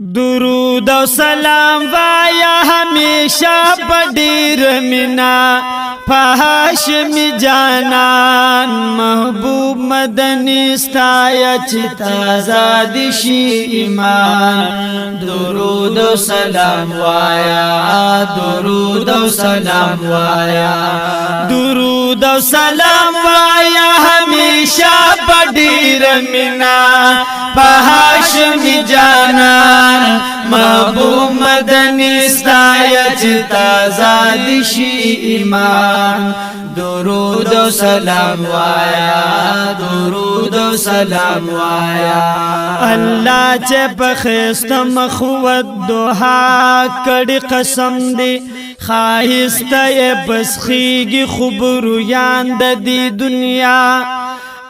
درود و سلام وایا ہمیشہ پډیر مینا پاشمی جانان محبوب مدنی ستایا چتا آزادی شی ایمان درود و سلام وایا درود و سلام وایا درود و سلام وایا ہمیشہ پډیر مینا پاشمی جانان محبوب مدنی ستایا چتا آزادی شی ایمان درود و سلام وایا درود و سلام وایا اللہ چه پخست مخوت دوحا کڑی قسم دی خواہستا بس خیگی خبرو یاند دی دنیا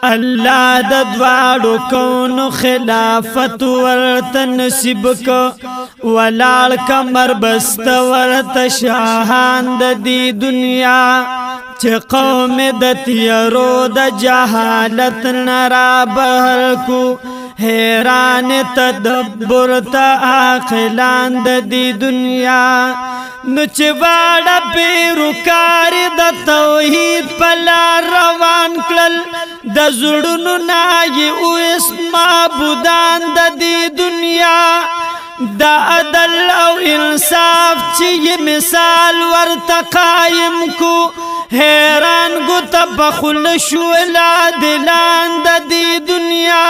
اللہ د دوارو کونو خلافت ورت نصیب کو ولال کمر بست ورت شاہان د دی دنیا چه قوم د تیرو د جہالت نرا بہر کو حیران تدبر تا آخلان د دی دنیا نچ واڑا پیرو کاری د توحید پلا روان کلل د زړونو نائی او اسما بودان د دی دنیا دا عدل او انصاف چی مثال ورطا قائم کو حیران گو تبخل شولا دلان دا دی دنیا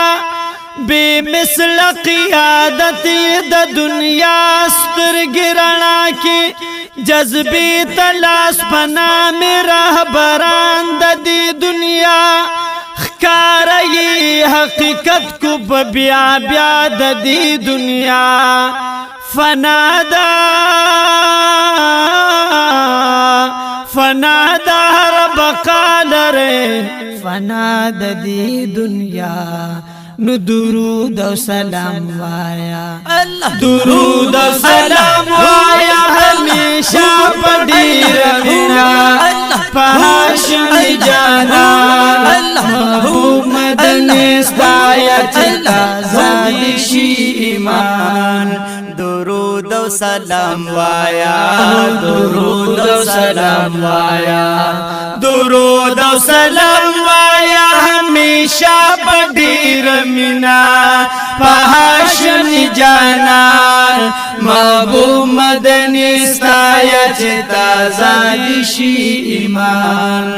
بے مثل قیادتی دا دنیا ستر گرنا کی جذبی تلاس پنا میرا بران دا دی دنیا خکاری حقیقت کو بیا بیا دا دی دنیا فنادا فنادا رب قال رے فنادا دی دنیا نو درود و سلام وایا درود و سلام وایا ہمیشہ پډیر مینا پاشمی جانا محبوب مدنی ستایا چتا آزادی شی ایمان درود و سلام وایا درود و سلام وایا درود و سلام وایا ہمیشہ پډیر مینا پاشمی جانان محبوب مدنی ستایا چتا آزادی شی ایمان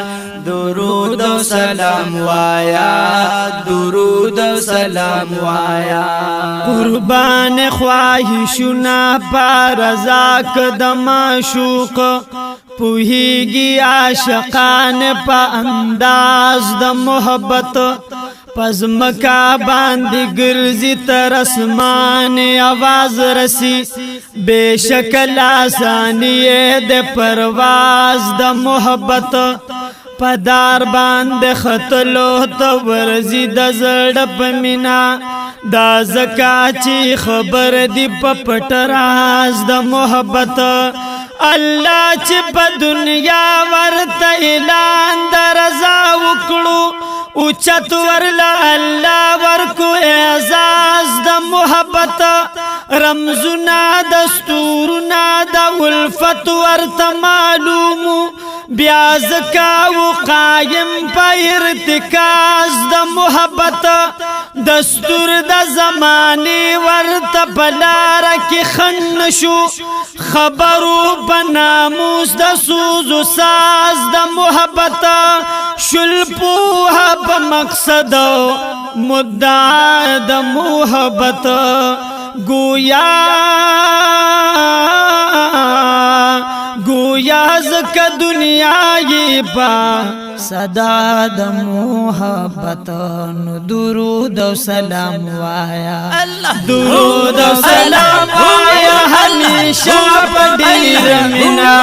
درود و سلام وایا درود و سلام وایا قربان خواہشنا پارزا قدم شوق پوہیگی عاشقان پا انداز دا محبت پزمکا باندی گرزی تر اسمان آواز رسی بے شکل آسانی دے پرواز دا محبت پدار باند خطلو تو ورزی دا زڑپ منا دا زکا چی خبر دی پپٹ راز دا محبت اللہ چی پا دنیا ورت اعلان دا رضا وکڑو اوچت ورلا اللہ ورکو اعزاز دا محبت رمزنا دستورنا دا الفت ورت معلومو بیاز کاو قائم پا ارتکاز دا محبت دستور دا زمانی ورت پلارا کی خنشو خبرو بناموس دا سوز و ساز دا محبت شل پوها پا مقصد مدعا دا محبت گویا گویا زکا دنیا یہ پا صدا دا محبت نو درود و سلام وایا درود و سلام وایا ہمیشہ پډیر مینا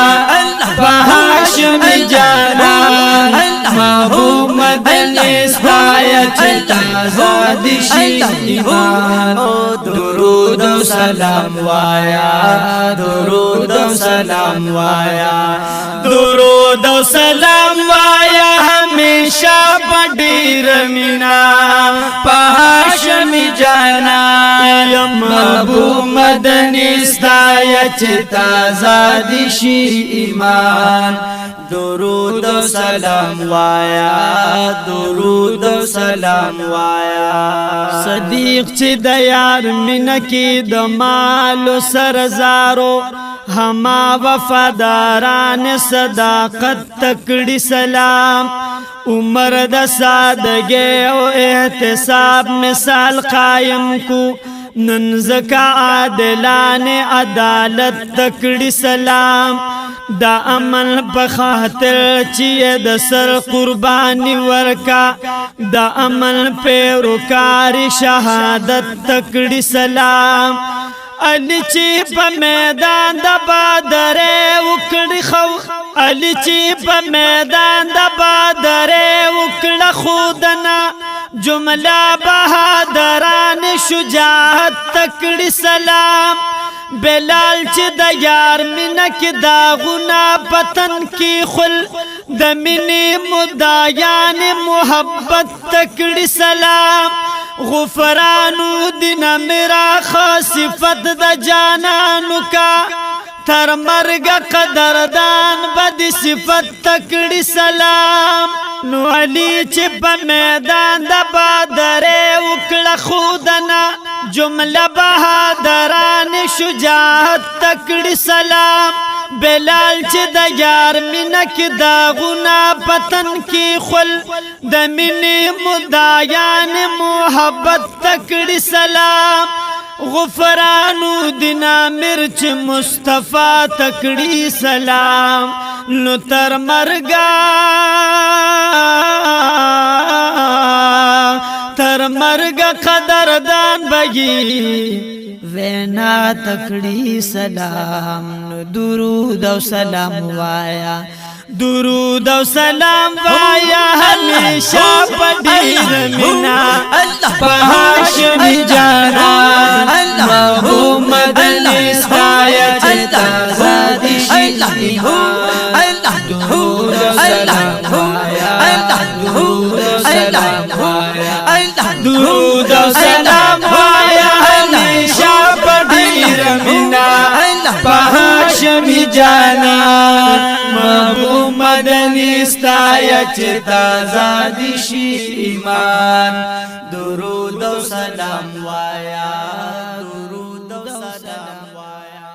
پاشمی جانان محبوب مدنی ستایا چتا آزادی شی ایمان درود و سلام وایا درود و سلام وایا درود و سلام وایا ہمیں همیشا پډیر مینا په هاشمي جانا محبوب مدني ستایه چې تازه دي شي ایمان درود و سلام وایا درود و سلام وایا صدیق چې د یار مینه کې د مال سرزارو هما وفاداران صداقت تکړی سلام عمر د سادګي او احتساب مثال قائم کو نن زکا عادلان عدالت تکړی سلام دا عمل په خاطر چې د سر قرباني ورکا دا عمل په روکار شهادت تکړی سلام علی چې په میدان د بدر وکړي خو علی چې په میدان د بدر وکړه خودنا جمله بهادران شجاعت تکړی سلام بلال چې د یار مینه کې داغونه پتن کې خل د مینې مدایان محبت تکړی سلام غفرانو دینا میرا خاصفت د جانانو کا تر مرگ قدردان بد صفت تکڑی سلام نو علی چې په میدان د بدر وکړه خودنا جمله بهادران شجاعت تکړی سلام بلال چې د یار مینه کې داغونه پتن کې خل د مینې مدایان محبت تکړی سلام غفرانو دینا مرچ مصطفی تکړی سلام نو تر مرګا قدردان بگی وینا تکړی سلام نو درود او سلام وایا درود او سلام وایا همیشا پډیر مینا په هاشمي جانا محبوب مدني ستایه چې تازه دي شي درود او سلام وایا درود او سلام وایا درود او سلام وایا همیشا پډیر مینا په هاشمي جانا محبوب مدني ستایه چې تازه دي شي ایمان درود او سلام وایا